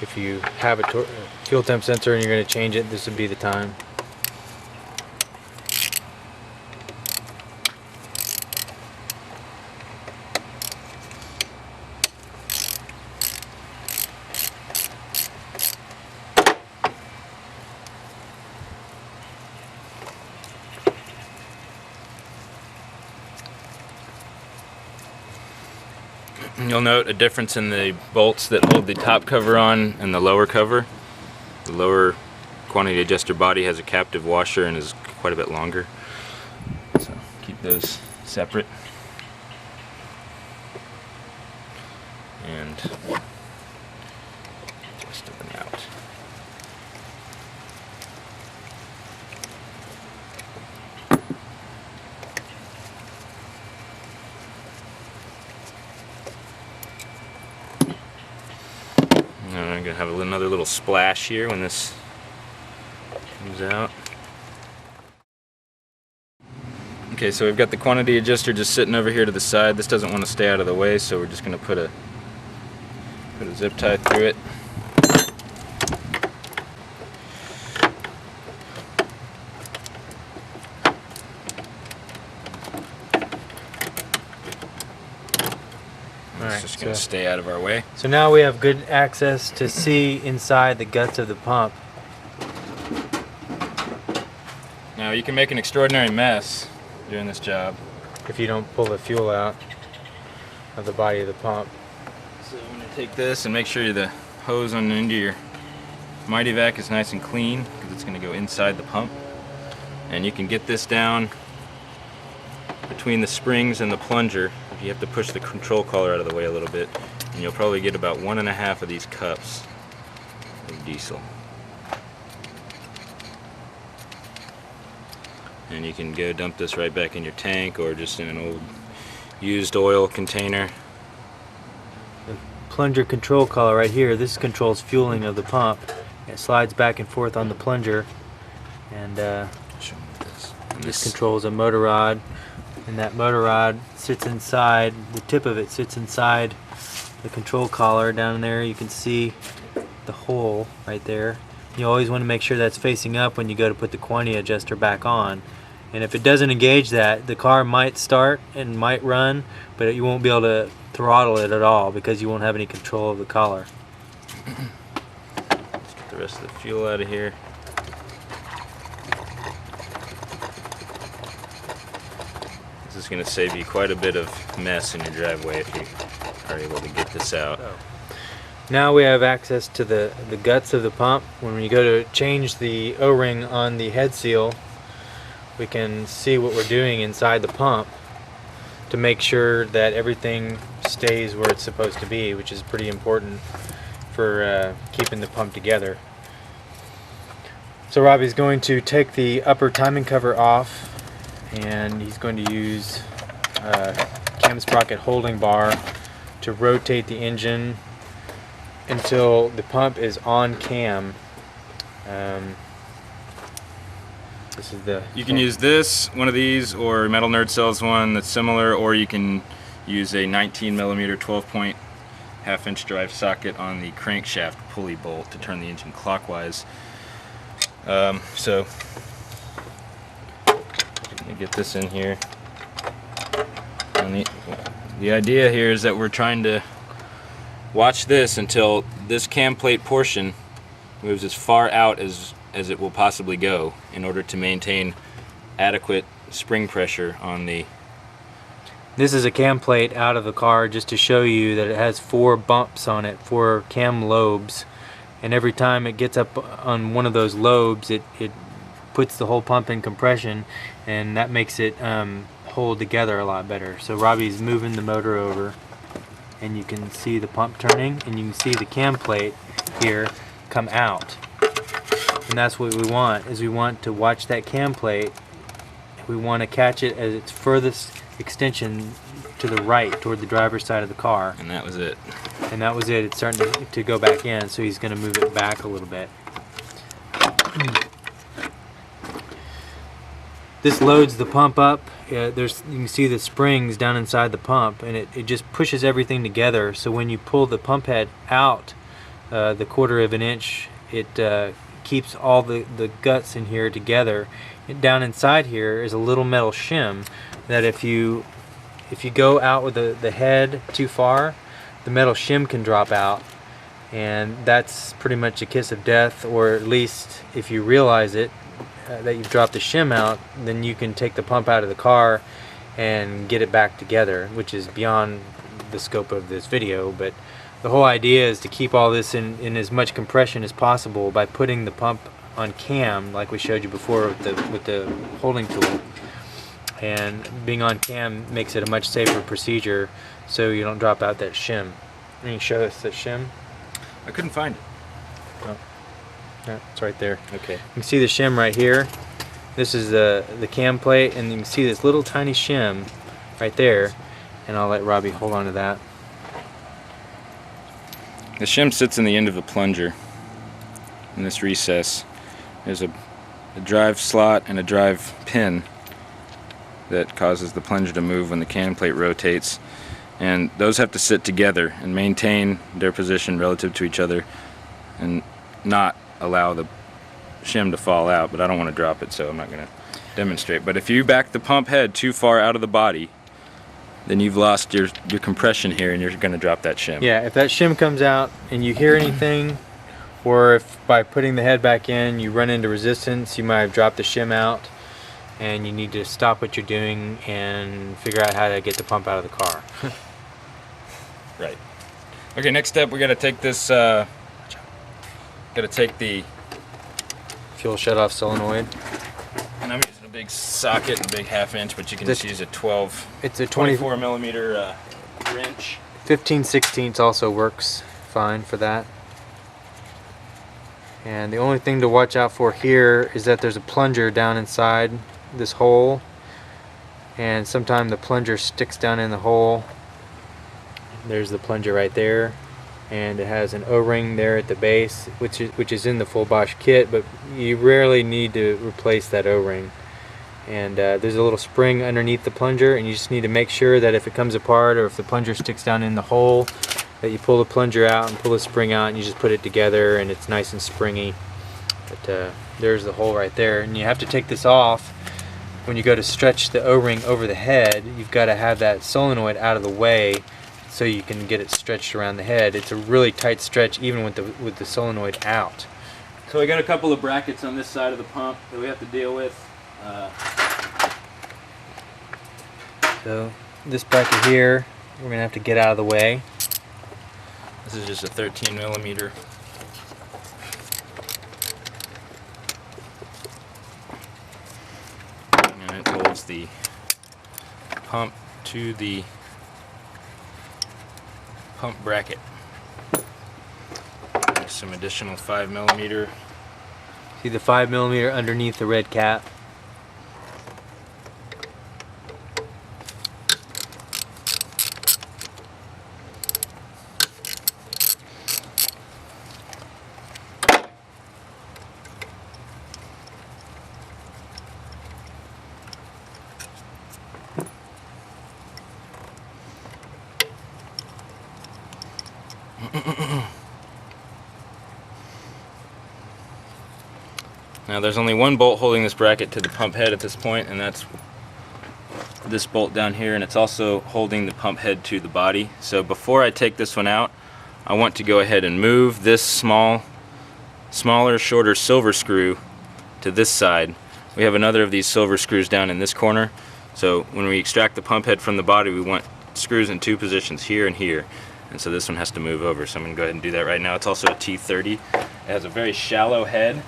if you have a fuel temp sensor and you're going to change it, this would be the time. You'll note a difference in the bolts that hold the top cover on and the lower cover. The lower quantity adjuster body has a captive washer and is quite a bit longer. So keep those separate. And twist them out. I'm going to have another little splash here when this comes out. Okay, so we've got the quantity adjuster just sitting over here to the side. This doesn't want to stay out of the way, so we're just going to put a zip tie through it. It's just going to stay out of our way. So now we have good access to see inside the guts of the pump. Now you can make an extraordinary mess doing this job if you don't pull the fuel out of the body of the pump. So I'm going to take this and make sure the hose on the end of your Mighty Vac is nice and clean, because it's going to go inside the pump. And you can get this down between the springs and the plunger. You have to push the control collar out of the way a little bit, and you'll probably get about 1.5 of these cups of diesel. And you can go dump this right back in your tank or just in an old used oil container. The plunger control collar right here, this controls fueling of the pump. It slides back and forth on the plunger, and this controls a motor rod. And that motor rod sits inside, the tip of it sits inside the control collar down there. You can see the hole right there. You always want to make sure that's facing up when you go to put the quantity adjuster back on. And if it doesn't engage that, the car might start and might run, but you won't be able to throttle it at all because you won't have any control of the collar. Let's get the rest of the fuel out of here. This is going to save you quite a bit of mess in your driveway if you are able to get this out. Now we have access to the guts of the pump. When you go to change the O-ring on the head seal, we can see what we're doing inside the pump to make sure that everything stays where it's supposed to be, which is pretty important for keeping the pump together. So Robbie's going to take the upper timing cover off, and he's going to use a cam sprocket holding bar to rotate the engine until the pump is on cam. This is the. You can use this, one of these, or Metal Nerd sells one that's similar, or you can use a 19mm 12-point half-inch drive socket on the crankshaft pulley bolt to turn the engine clockwise. So get this in here. And the idea here is that we're trying to watch this until this cam plate portion moves as far out as it will possibly go in order to maintain adequate spring pressure on the. This is a cam plate out of the car just to show you that it has 4 bumps on it, 4 cam lobes, and every time it gets up on one of those lobes it puts the whole pump in compression, and that makes it hold together a lot better. So Robbie's moving the motor over, and you can see the pump turning, and you can see the cam plate here come out. And that's what we want, is we want to watch that cam plate. We want to catch it as its furthest extension to the right toward the driver's side of the car. And that was it. And that was it. It's starting to go back in, so he's going to move it back a little bit. This loads the pump up. You can see the springs down inside the pump, and it just pushes everything together. So when you pull the pump head out the 1/4 of an inch, it keeps all the guts in here together. Down inside here is a little metal shim that if you go out with the head too far, the metal shim can drop out, and that's pretty much a kiss of death. Or at least if you realize it, that you've dropped the shim out, then you can take the pump out of the car and get it back together, which is beyond the scope of this video. But the whole idea is to keep all this in as much compression as possible by putting the pump on cam, like we showed you before with the holding tool. And being on cam makes it a much safer procedure, so you don't drop out that shim. Can you show us the shim? I couldn't find it. Oh. Yeah, it's right there. Okay. You can see the shim right here. This is the cam plate, and you can see this little tiny shim right there. And I'll let Robbie hold on to that. The shim sits in the end of the plunger in this recess. There's a drive slot and a drive pin that causes the plunger to move when the cam plate rotates, and those have to sit together and maintain their position relative to each other and not allow the shim to fall out. But I don't want to drop it, so I'm not going to demonstrate. But if you back the pump head too far out of the body, then you've lost your compression here, and you're going to drop that shim. Yeah, if that shim comes out and you hear anything, or if by putting the head back in you run into resistance, you might have dropped the shim out, and you need to stop what you're doing and figure out how to get the pump out of the car. Right. Okay, next step, we got to take this. Got to take the Fuel shut-off solenoid. And I'm using a big socket, a big 1/2 inch, but you can just use a 12. It's a 24 millimeter wrench. 15/16 also works fine for that. And the only thing to watch out for here is that there's a plunger down inside this hole, and sometimes the plunger sticks down in the hole. There's the plunger right there, and it has an O-ring there at the base, which is in the full Bosch kit, but you rarely need to replace that O-ring. And there's a little spring underneath the plunger, and you just need to make sure that if it comes apart or if the plunger sticks down in the hole, that you pull the plunger out and pull the spring out, and you just put it together, and it's nice and springy. But there's the hole right there, and you have to take this off when you go to stretch the O-ring over the head. You've got to have that solenoid out of the way so you can get it stretched around the head. It's a really tight stretch even with the solenoid out. So we got a couple of brackets on this side of the pump that we have to deal with. So this bracket here, we're going to have to get out of the way. This is just a 13 millimeter. And it holds the pump to the pump bracket. There's some additional 5 millimeter. See the 5 millimeter underneath the red cap? Now there's only one bolt holding this bracket to the pump head at this point, and that's this bolt down here, and it's also holding the pump head to the body. So before I take this one out, I want to go ahead and move this smaller, shorter silver screw to this side. We have another of these silver screws down in this corner. So when we extract the pump head from the body, we want screws in 2 positions, here and here. And so this one has to move over. So I'm going to go ahead and do that right now. It's also a T30. It has a very shallow head.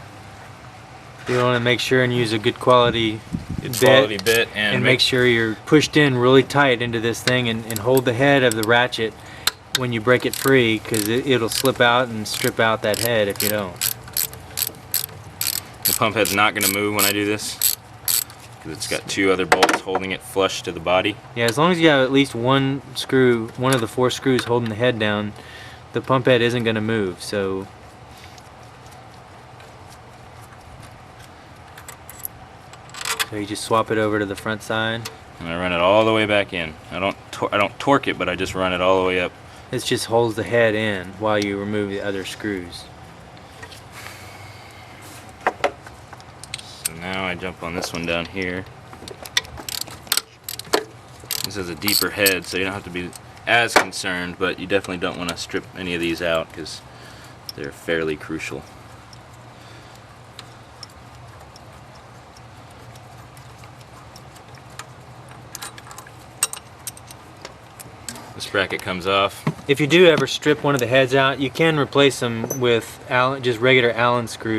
You want to make sure and use a good quality bit and make sure you're pushed in really tight into this thing, and hold the head of the ratchet when you break it free, because it'll slip out and strip out that head if you don't. The pump head's not going to move when I do this because it's got 2 other bolts holding it flush to the body. Yeah, as long as you have at least one screw, one of the 4 screws holding the head down, the pump head isn't going to move. So you just swap it over to the front side, and I run it all the way back in. I don't torque it, but I just run it all the way up This just holds the head in while you remove the other screws. So now I jump on this one down here. This has a deeper head, so you don't have to be as concerned, but you definitely don't want to strip any of these out because they're fairly crucial. This bracket comes off. If you do ever strip one of the heads out, you can replace them with just regular Allen screws.